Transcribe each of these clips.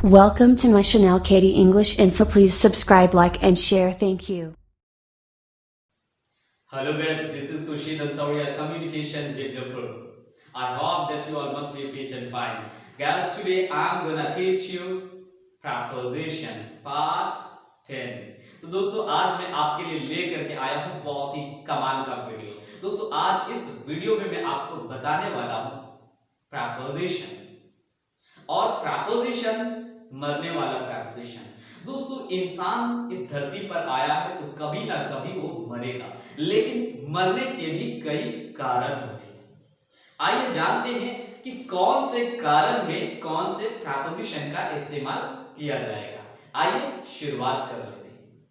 Welcome to my Chanel Katie English Info. Please subscribe, like, and share. Thank you. Hello guys, this is Kushid Ansari, a communication developer. I hope that you all must be fit and fine. Guys, today I'm gonna teach you preposition part 10. तो दोस्तों आज मैं आपके लिए लेकर के आया हूँ बहुत ही कमाल का वीडियो। दोस्तों आज इस वीडियो में मैं आपको बताने वाला हूँ preposition और preposition मरने वाला preposition। दोस्तों इंसान इस धरती पर आया है तो कभी ना कभी वो मरेगा, लेकिन मरने के भी कई कारण होते हैं। आइए जानते हैं कि कौन से कारण में कौन से preposition का इस्तेमाल किया जाएगा। आइए शुरुआत कर लेते हैं।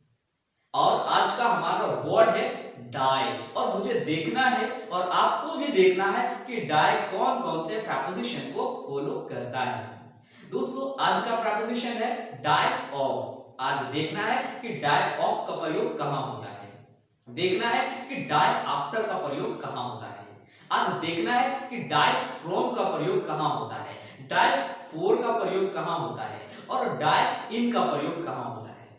और आज का हमारा वर्ड है डाई, और मुझे देखना है और आपको भी देखना है कि डाई कौन कौन से preposition को फॉलो करता है। दोस्तों आज का preposition है डाई ऑफ। आज देखना है कि डाई ऑफ का प्रयोग कहां होता है, देखना है कि डाई आफ्टर का प्रयोग कहां होता है, आज देखना है कि डाई फ्रॉम का प्रयोग कहां होता है, डाई फॉर का प्रयोग कहां होता है और डाई इन का प्रयोग कहां होता है।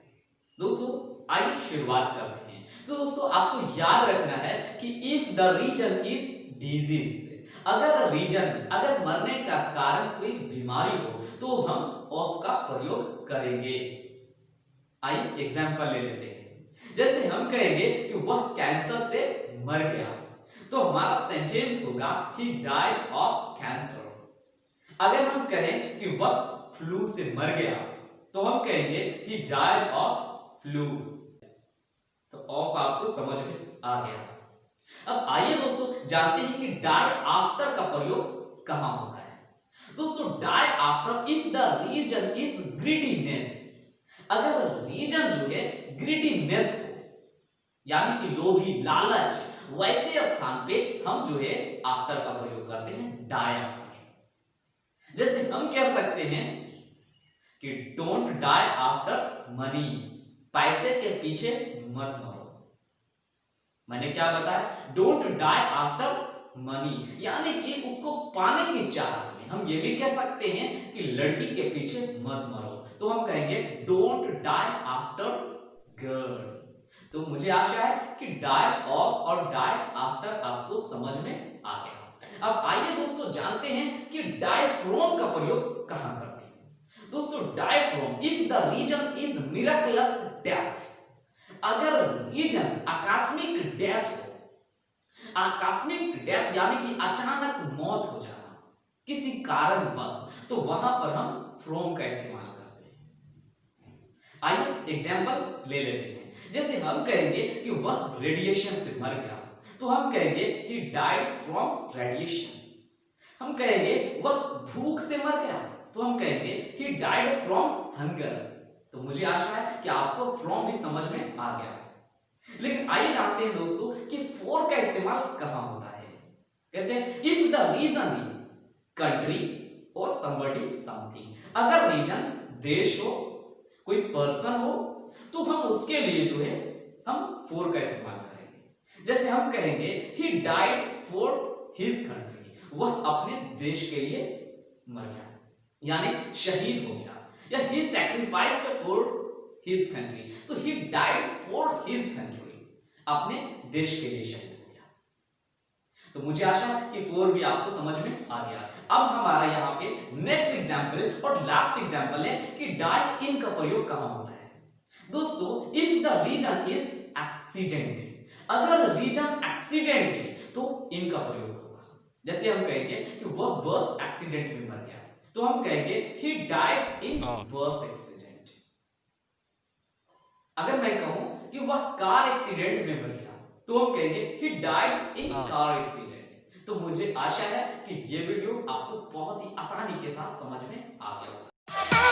दोस्तों आइए शुरुआत करते हैं। तो दोस्तों आपको याद रखना है कि if the reason is disease, अगर मरने का कारण कोई बीमारी हो तो हम ऑफ का प्रयोग करेंगे। आइए एग्जांपल ले लेते हैं। जैसे हम कहेंगे कि वह कैंसर से मर गया, तो हमारा सेंटेंस होगा ही डाइड ऑफ कैंसर। अगर हम कहें कि वह फ्लू से मर गया, तो हम कहेंगे ही डाइड ऑफ फ्लू। तो ऑफ आपको समझ में आ गया। अब आइए दोस्तों जानते हैं कि डाई आफ्टर का प्रयोग कहां होता है। दोस्तों die after if the reason is greediness, अगर रीजन जो है ग्रीडीनेस हो यानी कि लोभी, लालच, वैसे स्थान पे हम जो है आफ्टर का प्रयोग करते हैं डाई आफ्टर। जैसे हम कह सकते हैं कि डोंट डाई आफ्टर मनी, पैसे के पीछे मत मरो। मैंने क्या बताया, डोंट डाई आफ्टर मनी, यानी कि उसको पाने की चाहत में। हम ये भी कह सकते हैं कि लड़की के पीछे मत मरो, तो हम कहेंगे डोंट डाई आफ्टर गर्ल। तो मुझे आशा है कि डाई ऑफ और डाई आफ्टर आपको समझ में आ गया। अब आइए दोस्तों जानते हैं कि डाई फ्रॉम का प्रयोग कहां करते हैं। दोस्तों die from if the reason is miraculous death, अगर रीजन आकस्मिक डेथ हो, आकस्मिक डेथ यानी कि अचानक मौत हो जाना किसी कारणवश, तो वहां पर हम फ्रॉम का इस्तेमाल करते हैं। आइए एग्जांपल ले लेते हैं। जैसे हम कहेंगे कि वह रेडिएशन से मर गया, तो हम कहेंगे ही डाइड फ्रॉम रेडिएशन। हम कहेंगे वह भूख से मर गया, तो हम कहेंगे ही डाइड फ्रॉम हंगर। तो मुझे आशा है कि आपको फ्रॉम भी समझ में आ गया। लेकिन आइए जानते हैं दोस्तों कि फॉर का इस्तेमाल कहां होता है। कहते हैं if the reason is country और समबडी समथिंग, अगर रीजन देश हो, कोई पर्सन हो, तो हम उसके लिए जो है हम फॉर का इस्तेमाल करेंगे। जैसे हम कहेंगे he died for his country, वह अपने देश के लिए मर गया यानी शहीद हो गया, या he sacrificed for his country, तो he died for his country, अपने देश के लिए शहीद हो गया। तो मुझे आशा है कि फोर भी आपको समझ में आ गया। अब हमारा यहाँ पे नेक्स्ट एग्जांपल और लास्ट एग्जांपल है कि डाई इन का प्रयोग कहां होता है। दोस्तों if the reason is accident, अगर रीजन एक्सीडेंट है तो इन का प्रयोग होगा। जैसे हम कहेंगे कि वह बस एक्सीडेंट में मर गया, तो हम कहेंगे he died in bus accident। अगर मैं कहूं कि वह कार एक्सीडेंट में मर गया, तो हम कहेंगे he died in car accident। तो मुझे आशा है कि ये वीडियो आपको बहुत ही आसानी के साथ समझ में आ गया होगा।